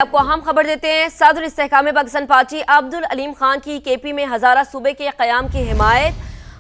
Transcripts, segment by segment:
आपको अहम खबर देते हैं। सदर इस्तेहकाम पाकिस्तान पार्टी अब्दुल अलीम खान की केपी में हज़ारा सूबे के क़याम की हिमायत।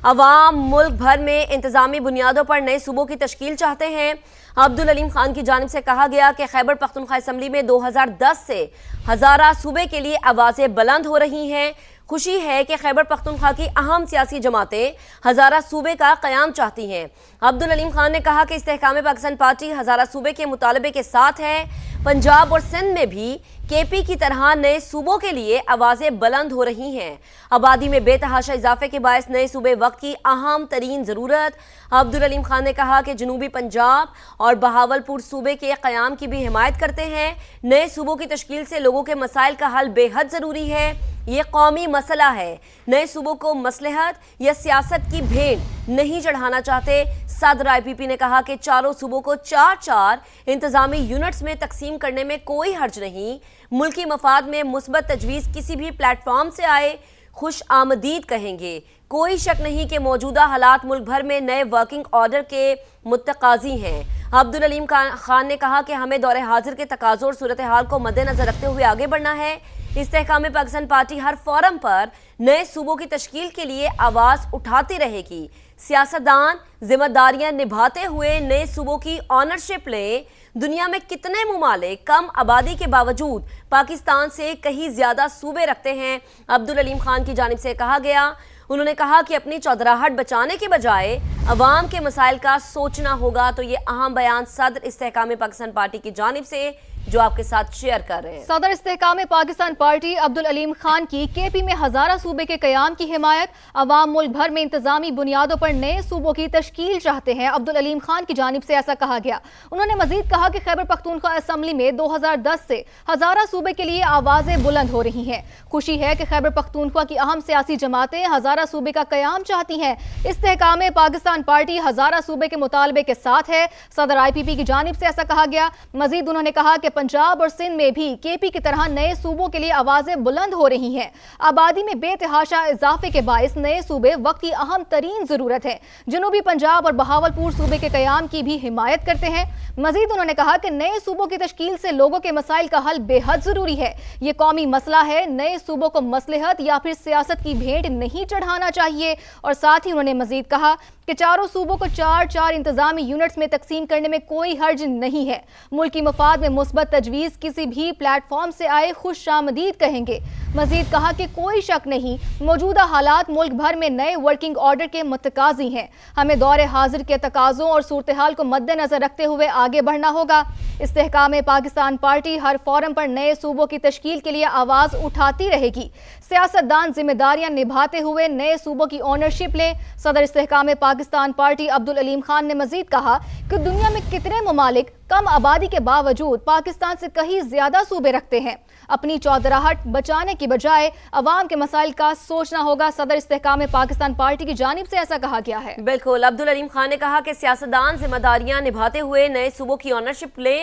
अवाम मुल्क भर में इंतज़ामी बुनियादों पर नए सूबों की तश्कील चाहते हैं। अब्दुल अलीम खान की जानिब से कहा गया कि खैबर पख्तूनख्वा असम्बली में 2010 से हज़ारा सूबे के लिए आवाज़ें बुलंद हो रही हैं। खुशी है कि खैबर पख्तूनख्वा की अहम सियासी जमातें हज़ारा सूबे का क़याम चाहती हैं। अब्दुल अलीम खान ने कहा कि इस्तेहकाम पाकिस्तान पार्टी हज़ारा सूबे के मुतालबे के साथ है। पंजाब और सिंध में भी केपी की तरह नए सूबों के लिए आवाज़ें बुलंद हो रही हैं। आबादी में बेतहाशा इजाफे के बायस नए सूबे वक्त की अहम तरीन ज़रूरत। अब्दुल अलीम खान ने कहा कि जनूबी पंजाब और बहावलपुर सूबे के क़याम की भी हिमायत करते हैं। नए सूबों की तश्कील से लोगों के मसाइल का हल बेहद ज़रूरी है। ये कौमी मसला है। नए सूबों को मसलहत या सियासत की भेंट नहीं चढ़ाना चाहते। सदर IPP ने कहा कि चारों सूबों को 4-4 इंतजामी यूनिट्स में तकसीम करने में कोई हर्ज नहीं। मुल्की मफाद में मुस्बत तजवीज़ किसी भी प्लेटफॉर्म से आए खुश आमदीद कहेंगे। कोई शक नहीं कि मौजूदा हालात मुल्क भर में नए वर्किंग ऑर्डर के मुत्तकाजी हैं। अब्दुल अलीम खान ने कहा कि हमें दौरे हाजिर के तकाज़ों और सूरत हाल को मद्देनजर रखते हुए आगे बढ़ना है। इस्तेहकाम पाकिस्तान पार्टी हर फोरम पर नए सूबों की तश्कील के लिए आवाज़ उठाती रहेगी। सियासतदान जिम्मेदारियां निभाते हुए नए सूबों की ऑनरशिप लें। दुनिया में कितने मुमालिक कम आबादी के बावजूद पाकिस्तान से कहीं ज़्यादा सूबे रखते हैं। अब्दुल अलीम खान की जानिब से कहा गया। उन्होंने कहा कि अपनी चौधराहट बचाने के बजाय अवाम के मसाइल का सोचना होगा। तो ये अहम बयान सदर इस्तेहकाम पाकिस्तान पार्टी की जानिब से जो आपके साथ शेयर कर रहे हैं। सदर इस्तेहकाम पाकिस्तान पार्टी अब्दुल अलीम खान की केपी में हज़ारा सूबे के क़याम की हिमायत। अवाम मुल्क भर में इंतजामी बुनियादों पर नए सूबों की तश्कील चाहते हैं। अब्दुल अलीम खान की जानिब से ऐसा कहा गया। उन्होंने मजीद कहा कि खैबर पख्तूनख्वा असम्बली में 2010 से हज़ारा सूबे के लिए आवाज़ें बुलंद हो रही हैं। खुशी है कि खैबर पख्तूनख्वा की अहम सियासी जमातें हज़ारा सूबे का क़याम चाहती हैं। इस्तेहकाम पाकिस्तान पार्टी हज़ारा सूबे के मुतालबे के साथ है। सदर IPP की जानिब से ऐसा कहा गया। मजीद उन्होंने कहा कि पंजाब और सिंध में भी केपी की तरह नए सूबों के लिए आवाजें बुलंद हो रही हैं। आबादी में बेतहाशा इजाफे के बायस नए सूबे वक्त की अहम तरीन जरूरत है। जनूबी पंजाब और बहावलपुर सूबे के क़याम की भी हिमायत करते हैं। मजीद उन्होंने कहा कि नए सूबों की तश्कील से लोगों के मसाइल का हल बेहद जरूरी है। ये कौमी मसला है। नए सूबों को मसलहत या फिर सियासत की भेंट नहीं चढ़ाना चाहिए। और साथ ही उन्होंने मजीद कहा कि चारों सूबों को 4-4 इंतजामी यूनिट्स में तकसीम करने में कोई हर्ज नहीं है। मुल्की मफाद में मुस्बत तजवीज़ किसी भी प्लेटफॉर्म से आए खुश आमदीद कहेंगे। मजीद कहा कि कोई शक नहीं मौजूदा हालात मुल्क भर में नए वर्किंग ऑर्डर के मुतकाजी हैं। हमें दौरे हाजिर के तकाज़ों और सूरत हाल को मद्देनजर रखते हुए आगे बढ़ना होगा। इस्तेहकाम पाकिस्तान पार्टी हर फोरम पर नए सूबों की तश्कील के लिए आवाज़ उठाती रहेगी। सियासतदान जिम्मेदारियां निभाते हुए नए सूबों की ऑनरशिप लें। सदर इस्तेहकाम पाकिस्तान पार्टी अब्दुल अलीम खान ने मजीद कहा कि दुनिया में कितने मुमालिक कम आबादी के बावजूद पाकिस्तान से कहीं ज्यादा सूबे रखते हैं। अपनी चौधराहट बचाने की बजाय अवाम के मसाइल का सोचना होगा। सदर इस्तेहकाम पाकिस्तान पार्टी की जानिब से ऐसा कहा गया है। बिल्कुल, अब्दुल अलीम खान ने कहा कि सियासतदान जिम्मेदारियां निभाते हुए नए सूबों की ऑनरशिप ले।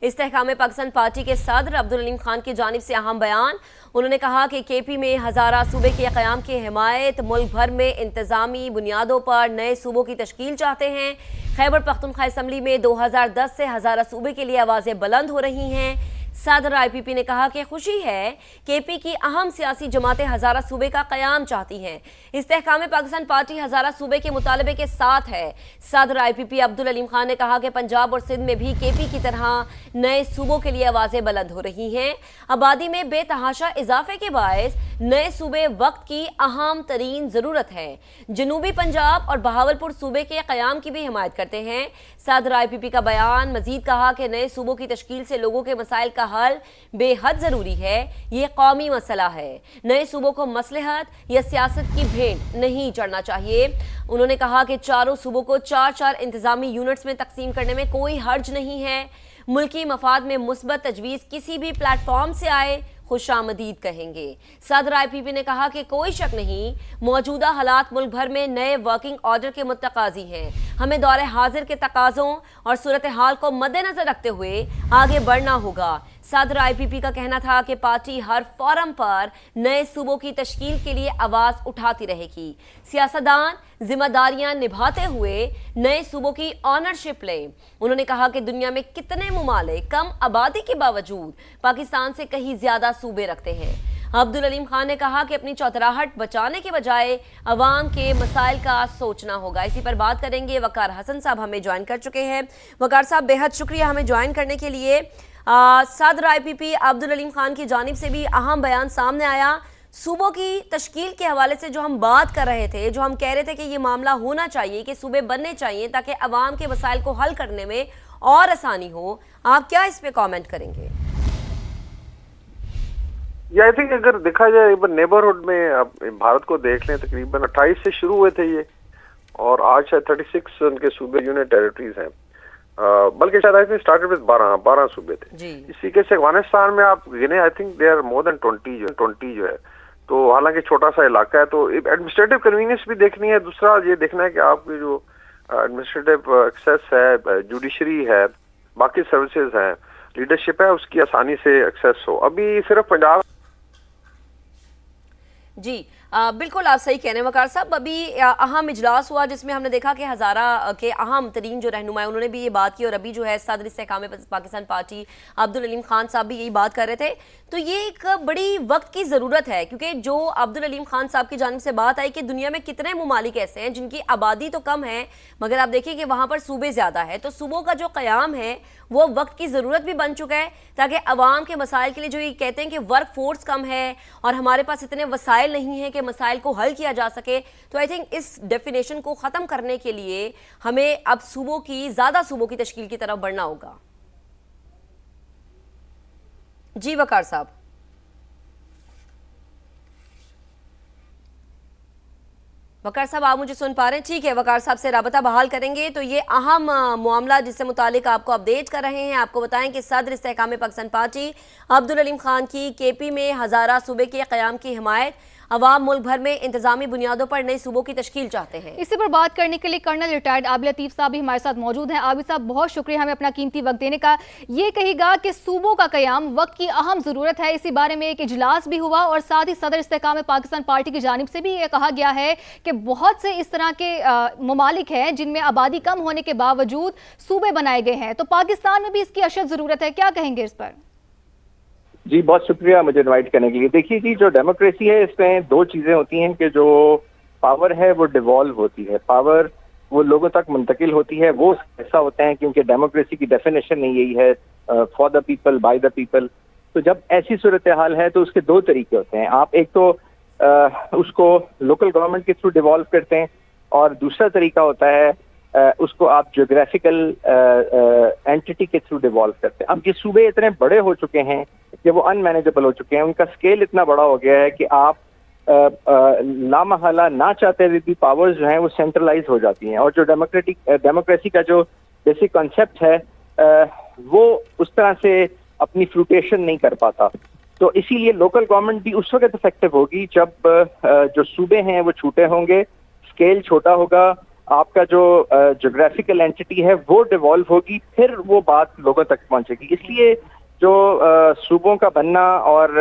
इस्तेहकाम पाकिस्तान पार्टी के सदर अब्दुल अलीम खान की जानिब से अहम बयान। उन्होंने कहा कि केपी में हज़ारा सूबे के क़याम की हिमायत। मुल्क भर में इंतजामी बुनियादों पर नए सूबों की तश्कील चाहते हैं। खैबर पख्तूनख्वा असम्बली में 2010 से हज़ारा सूबे के लिए आवाज़ें बुलंद हो रही हैं। सदर IPP ने कहा कि खुशी है केपी की अहम सियासी जमातें हज़ारा सूबे का क़याम चाहती हैं। इस्तेहकाम पाकिस्तान पार्टी हज़ारा सूबे के मुतालबे के साथ है। सदर IPP अब्दुल अलीम खान ने कहा कि पंजाब और सिंध में भी केपी की तरह नए सूबों के लिए आवाज़ें बुलंद हो रही हैं। आबादी में बेतहाशा इजाफे के बायस नए सूबे वक्त की अहम तरीन ज़रूरत है। जनूबी पंजाब और बहावलपुर सूबे के क़याम की भी हिमायत करते हैं। सदर IPP का बयान मजीद कहा कि नए सूबों की तश्कील से लोगों के मसाइल का हल बेहद जरूरी है। ये कौमी मसला है। नए सूबों को मसलहत या सियासत की भेंट नहीं चढ़ना चाहिए। उन्होंने कहा कि चारों सूबों को 4-4 इंतजामी यूनिट्स में तकसीम करने में कोई हर्ज नहीं है। मुल्की मफाद में मुस्बत तजवीज़ किसी भी प्लेटफॉर्म से आए खुश आमदीद कहेंगे। सदर IPP ने कहा कि कोई शक नहीं मौजूदा हालात मुल्क भर में नए वर्किंग ऑर्डर के मुत्तकाजी हैं। हमें दौरे हाजिर के तकाज़ों और सूरत हाल को मद्देनजर रखते हुए आगे बढ़ना होगा। सदर IPP का कहना था कि पार्टी हर फोरम पर नए सूबों की तश्कील के लिए आवाज उठाती रहेगी। सियासतदान जिम्मेदारियां निभाते हुए नए सूबों की ऑनरशिप लें। उन्होंने कहा कि दुनिया में कितने मुमालिक कम आबादी के बावजूद पाकिस्तान से कहीं ज्यादा सूबे रखते हैं। अब्दुल अलीम खान ने कहा कि अपनी चौतराहट बचाने के बजाय अवाम के मसाइल का सोचना होगा। इसी पर बात करेंगे। वकार हसन साहब हमें ज्वाइन कर चुके हैं। वकार साहब, बेहद शुक्रिया हमें ज्वाइन करने के लिए। सदर IPP अब्दुल अलीम खान की जानिब से भी अहम बयान सामने आया। सूबों की तश्कील के हवाले से जो हम बात कर रहे थे, जो हम कह रहे थे कि ये मामला होना चाहिए कि सूबे बनने चाहिए ताकि अवाम के मसाइल को हल करने में और आसानी हो, आप क्या इस पे कमेंट करेंगे? आई थिंक अगर देखा जाए एक बार नेबरहुड में, अब भारत को देख लें, तकरीबन 28 से शुरू हुए थे ये, और आज शायद 36 उनके सूबे यूनियन टेरिटरीज हैं, बल्कि शायद आई थिंक स्टार्टेड विद 12 सूबे थे। इसी के से अफगानिस्तान में आप गिने, I think they are more than 20 जो है, तो हालांकि छोटा सा इलाका है, तो एडमिनिस्ट्रेटिव कन्वीनियंस भी देखनी है। दूसरा ये देखना है कि आपकी जो एडमिनिस्ट्रेटिव एक्सेस है, जुडिशरी है, बाकी सर्विसेज है, लीडरशिप है, उसकी आसानी से एक्सेस हो। अभी सिर्फ पंजाब जी बिल्कुल आप सही कह रहे हैं वकार साहब। अभी अहम इजलास हुआ जिसमें हमने देखा कि हज़ारा के अहम तरीन जो रहनुमा उन्होंने भी ये बात की, और अभी जो है सदर इस्तेहकाम पाकिस्तान पार्टी अब्दुल अलीम खान साहब भी यही बात कर रहे थे। तो ये एक बड़ी वक्त की ज़रूरत है, क्योंकि जो अब्दुल अलीम खान साहब की जानिब से बात आई कि दुनिया में कितने ममालिक ऐसे हैं जिनकी आबादी तो कम है मगर आप देखिए कि वहाँ पर सूबे ज़्यादा है, तो सूबों का जो क़याम है वो वक्त की ज़रूरत भी बन चुका है, ताकि अवाम के मसाइल के लिए, जो ये कहते हैं कि वर्क फोर्स कम है और हमारे पास इतने वसाइल नहीं है कि मसाइल को हल किया जा सके, तो आई थिंक इस डेफिनेशन को ख़त्म करने के लिए हमें अब सूबों की, ज़्यादा सूबों की तश्कील की तरफ बढ़ना होगा। जी वकार साहब। वकार साहब, आप मुझे सुन पा रहे हैं? ठीक है, वकार साहब से राबता बहाल करेंगे। तो ये अहम मामला जिससे मुतालिक आपको अपडेट कर रहे हैं, आपको बताएं कि सदर इस्तेहकाम पाकिस्तान पार्टी अब्दुल अलीम खान की KP में हज़ारा सूबे के क़याम की हिमायत। अवाम मुल्क भर में इंतजामी बुनियादों पर नए सूबों की तश्कील चाहते हैं। इसी पर बात करने के लिए कर्नल रिटायर्ड आबिद लतीफ़ साहब भी हमारे साथ मौजूद हैं। आबिद साहब, बहुत शुक्रिया हमें अपना कीमती वक्त देने का। ये कहिएगा कि सूबों का क़याम वक्त की अहम ज़रूरत है, इसी बारे में एक इजलास भी हुआ और साथ ही सदर इस्तेहकाम पाकिस्तान पार्टी की जानिब से भी ये कहा गया है कि बहुत से इस तरह के ममालिक हैं जिनमें आबादी कम होने के बावजूद सूबे बनाए गए हैं, तो पाकिस्तान में भी इसकी अशद ज़रूरत है, क्या कहेंगे इस पर? जी बहुत शुक्रिया मुझे इनवाइट करने के लिए। देखिए जी, जो डेमोक्रेसी है इसमें दो चीज़ें होती हैं कि जो पावर है वो डिवॉल्व होती है, पावर वो लोगों तक मुंतकिल होती है, वो ऐसा होता है क्योंकि डेमोक्रेसी की डेफिनेशन ही यही है, for the people by the people. तो जब ऐसी सूरत हाल है तो उसके दो तरीके होते हैं। आप एक तो उसको लोकल गवर्नमेंट के थ्रू डिवॉल्व करते हैं, और दूसरा तरीका होता है उसको आप ज्योग्राफिकल एंटिटी के थ्रू डिवॉल्व करते हैं। अब ये सूबे इतने बड़े हो चुके हैं कि वो अनमैनेजेबल हो चुके हैं, उनका स्केल इतना बड़ा हो गया है कि आप लामहला ना चाहते हुए भी पावर्स जो हैं वो सेंट्रलाइज हो जाती हैं, और जो डेमोक्रेसी का जो बेसिक कॉन्सेप्ट है वो उस तरह से अपनी फ्रूटेशन नहीं कर पाता। तो इसीलिए लोकल गवर्नमेंट भी उस वक्त इफेक्टिव होगी जब जो सूबे हैं वो छोटे होंगे, स्केल छोटा होगा, आपका जो ज्योग्राफिकल एंटिटी है वो डिवॉल्व होगी, फिर वो बात लोगों तक पहुंचेगी। इसलिए जो सूबों का बनना, और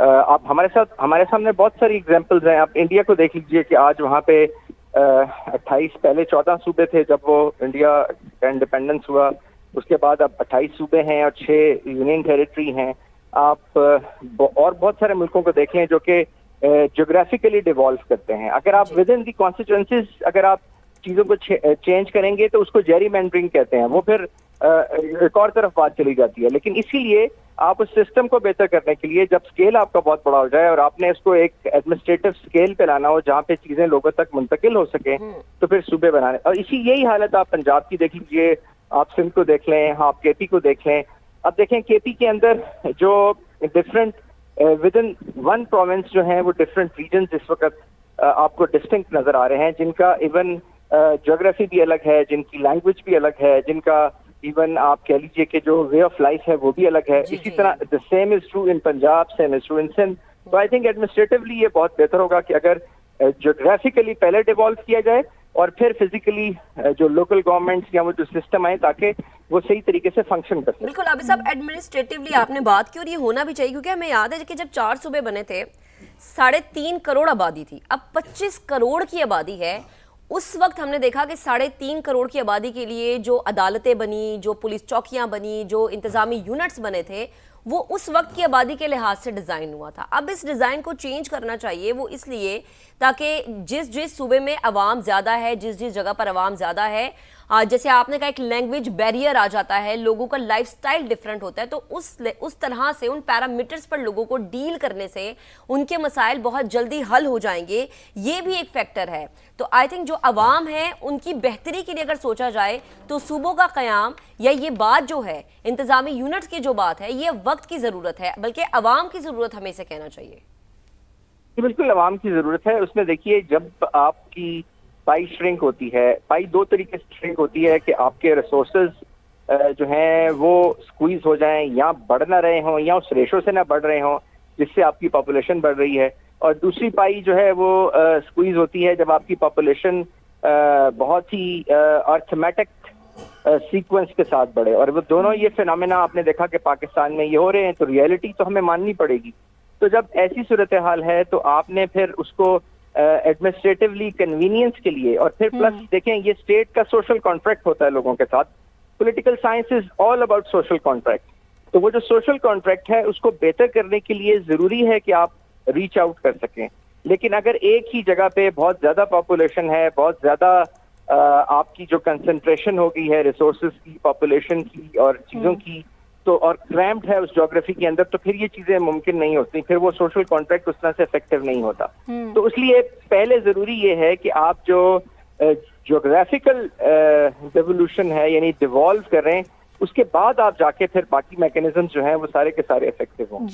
आप हमारे सामने बहुत सारी एग्जांपल्स हैं। आप इंडिया को देख लीजिए कि आज वहाँ पे 28, पहले 14 सूबे थे जब वो इंडिया का इंडिपेंडेंस हुआ, उसके बाद अब 28 सूबे हैं और 6 यूनियन टेरिटरी हैं। आप और बहुत सारे मुल्कों को देख लें जो कि ज्योग्राफिकली डिवॉल्व करते हैं। अगर आप विद इन दी कॉन्स्टिट्यूएंसीज अगर आप चीज़ों को चेंज करेंगे तो उसको जेरीमैंडरिंग कहते हैं, वो फिर एक और तरफ बात चली जाती है। लेकिन इसीलिए आप उस सिस्टम को बेहतर करने के लिए जब स्केल आपका बहुत बड़ा हो जाए और आपने इसको एक एडमिनिस्ट्रेटिव स्केल पे लाना हो जहाँ पे चीज़ें लोगों तक मुंतकिल हो सके, तो फिर सूबे बनाने। और यही हालत आप पंजाब की देख लीजिए, आप सिंध को देख लें, आप KP को देख लें। अब देखें KP के अंदर जो different with in one province जो हैं वो डिफरेंट रीजन इस वक्त आपको डिस्टिंक्ट नजर आ रहे हैं, जिनका इवन ज्योग्राफी भी अलग है, जिनकी लैंग्वेज भी अलग है, जिनका इवन आप कह लीजिए कि जो वे ऑफ लाइफ है वो भी अलग है। इसी तरह the same is true in Punjab, same is true in Sindh. तो आई थिंक एडमिनिस्ट्रेटिवली ये बहुत बेहतर होगा कि अगर ज्योग्राफिकली पहले डिवॉल्व किया जाए, اور پھر فزیکلی جو لوکل گورنمنٹس یا وہ جو سسٹم آئے تاکہ وہ صحیح طریقے سے فنکشن کر سکے. بالکل عابد صاحب، ایڈمنسٹریٹولی آپ نے بات کی اور یہ ہونا بھی چاہیے، کیونکہ ہمیں یاد ہے کہ جب 4 صوبے بنے تھے 3.5 کروڑ آبادی تھی، اب 25 کروڑ کی آبادی ہے. اس وقت ہم نے دیکھا کہ 3.5 کروڑ کی آبادی کے لیے جو عدالتیں بنی، جو پولیس چوکیاں بنی، جو انتظامی یونٹس بنے تھے، وہ اس وقت کی آبادی کے لحاظ سے ڈیزائن ہوا تھا. اب اس ڈیزائن کو چینج کرنا چاہیے، وہ اس لیے تاکہ جس صوبے میں عوام زیادہ ہے، جس جگہ پر عوام زیادہ ہے، جیسے آپ نے کہا ایک لینگویج بیریئر آ جاتا ہے، لوگوں کا لائف سٹائل ڈیفرنٹ ہوتا ہے، تو اس طرح سے ان پیرامیٹرز پر لوگوں کو ڈیل کرنے سے ان کے مسائل بہت جلدی حل ہو جائیں گے. یہ بھی ایک فیکٹر ہے. تو آئی تھنک جو عوام ہے ان کی بہتری کے لیے اگر سوچا جائے تو صوبوں کا قیام یا یہ بات جو ہے انتظامی یونٹس کی جو بات ہے، یہ وقت کی ضرورت ہے، بلکہ عوام کی ضرورت ہمیں اسے کہنا چاہیے. بالکل عوام کی ضرورت ہے. اس میں دیکھیے جب آپ کی پائی شرنک ہوتی ہے، پائی دو طریقے سے شرنک ہوتی ہے کہ آپ کے ریسورسز جو ہیں وہ سکویز ہو جائیں یا بڑھ نہ رہے ہوں یا اس ریشو سے نہ بڑھ رہے ہوں جس سے آپ کی پاپولیشن بڑھ رہی ہے. اور دوسری پائی جو ہے وہ سکویز ہوتی ہے جب آپ کی پاپولیشن بہت ہی ارتھمیٹک سیکوینس کے ساتھ بڑھے. اور وہ دونوں یہ فینومینا آپ نے دیکھا کہ پاکستان میں یہ ہو رہے ہیں، تو ریئلٹی تو ہمیں ماننی پڑے گی. تو جب ایسی صورتحال ہے تو آپ نے پھر اس کو ایڈمنسٹریٹولی کنوینئنس کے لیے، اور پھر پلس دیکھیں یہ اسٹیٹ کا سوشل کانٹریکٹ ہوتا ہے لوگوں کے ساتھ. Political science is all about social contract. تو وہ جو سوشل کانٹریکٹ ہے اس کو بہتر کرنے کے لیے ضروری ہے کہ آپ ریچ آؤٹ کر سکیں. لیکن اگر ایک ہی جگہ پہ بہت زیادہ پاپولیشن ہے، بہت زیادہ آپ کی جو کنسنٹریشن ہو گئی ہے ریسورسز کی، پاپولیشن کی اور چیزوں کی، تو اور کریمپڈ ہے اس جغرافی کے اندر، تو پھر یہ چیزیں ممکن نہیں ہوتی، پھر وہ سوشل کانٹریکٹ اس طرح سے افیکٹو نہیں ہوتا. تو اس لیے پہلے ضروری یہ ہے کہ آپ جو جغرافیکل ڈیولوشن ہے یعنی ڈیوالو کریں، اس کے بعد آپ جا کے پھر باقی میکینزم جو ہیں وہ سارے کے سارے افیکٹو ہوں.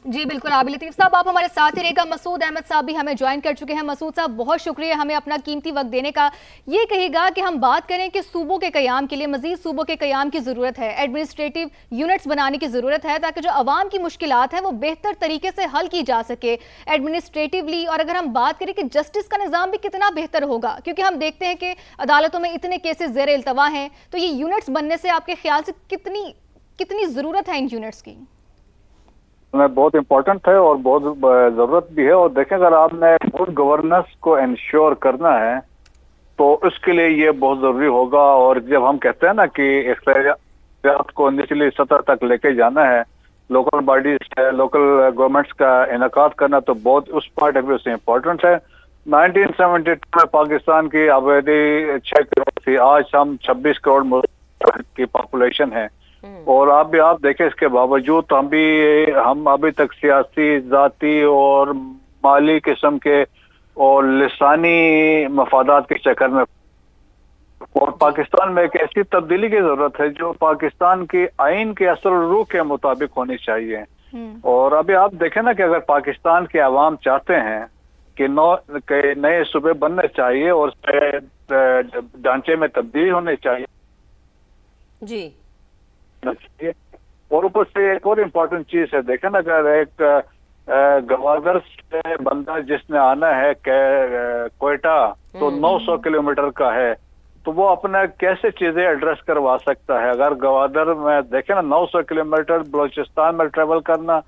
جی بالکل عابد لطیف صاحب، آپ ہمارے ساتھ ہی رہے گا. مسعود احمد صاحب بھی ہمیں جوائن کر چکے ہیں. مسعود صاحب بہت شکریہ ہمیں اپنا قیمتی وقت دینے کا. یہ کہے گا کہ ہم بات کریں کہ صوبوں کے قیام کے لیے مزید صوبوں کے قیام کی ضرورت ہے، ایڈمنسٹریٹو یونٹس بنانے کی ضرورت ہے تاکہ جو عوام کی مشکلات ہیں وہ بہتر طریقے سے حل کی جا سکے ایڈمنسٹریٹولی. اور اگر ہم بات کریں کہ جسٹس کا نظام بھی کتنا بہتر ہوگا، کیونکہ ہم دیکھتے ہیں کہ عدالتوں میں اتنے کیسز زیر التوا ہیں، تو یہ یونٹس بننے سے آپ کے خیال سے کتنی ضرورت ہے ان یونٹس کی؟ بہت امپورٹنٹ ہے اور بہت ضرورت بھی ہے. اور دیکھیں اگر آپ نے گڈ گورننس کو انشور کرنا ہے تو اس کے لیے یہ بہت ضروری ہوگا. اور جب ہم کہتے ہیں نا کہ اختیارات کو نچلی سطح تک لے کے جانا ہے، لوکل باڈیز لوکل گورنمنٹس کا انعقاد کرنا، تو بہت اس پوائنٹ آف ویو سے امپورٹنٹ ہے. 1972 میں پاکستان کی آبادی 6 کروڑ تھی، آج ہم 26 کروڑ کی پاپولیشن ہے. اور آپ دیکھیں اس کے باوجود ہم ابھی تک سیاسی، ذاتی اور مالی قسم کے اور لسانی مفادات کے چکر میں، اور پاکستان میں ایک ایسی تبدیلی کی ضرورت ہے جو پاکستان کی آئین کے اصل روح کے مطابق ہونی چاہیے. اور ابھی آپ دیکھیں نا کہ اگر پاکستان کے عوام چاہتے ہیں کہ نئے صوبے بننے چاہیے اور ڈھانچے میں تبدیلی ہونے چاہیے جی، اور اوپر سے ایک اور امپورٹنٹ چیز ہے. دیکھیں نا اگر ایک گوادر سے بندہ جس نے آنا ہے کوئٹہ تو 900 کلومیٹر کا ہے، تو وہ اپنا کیسے چیزیں ایڈریس کروا سکتا ہے؟ اگر گوادر میں دیکھیں نا 900 کلومیٹر بلوچستان میں ٹریول کرنا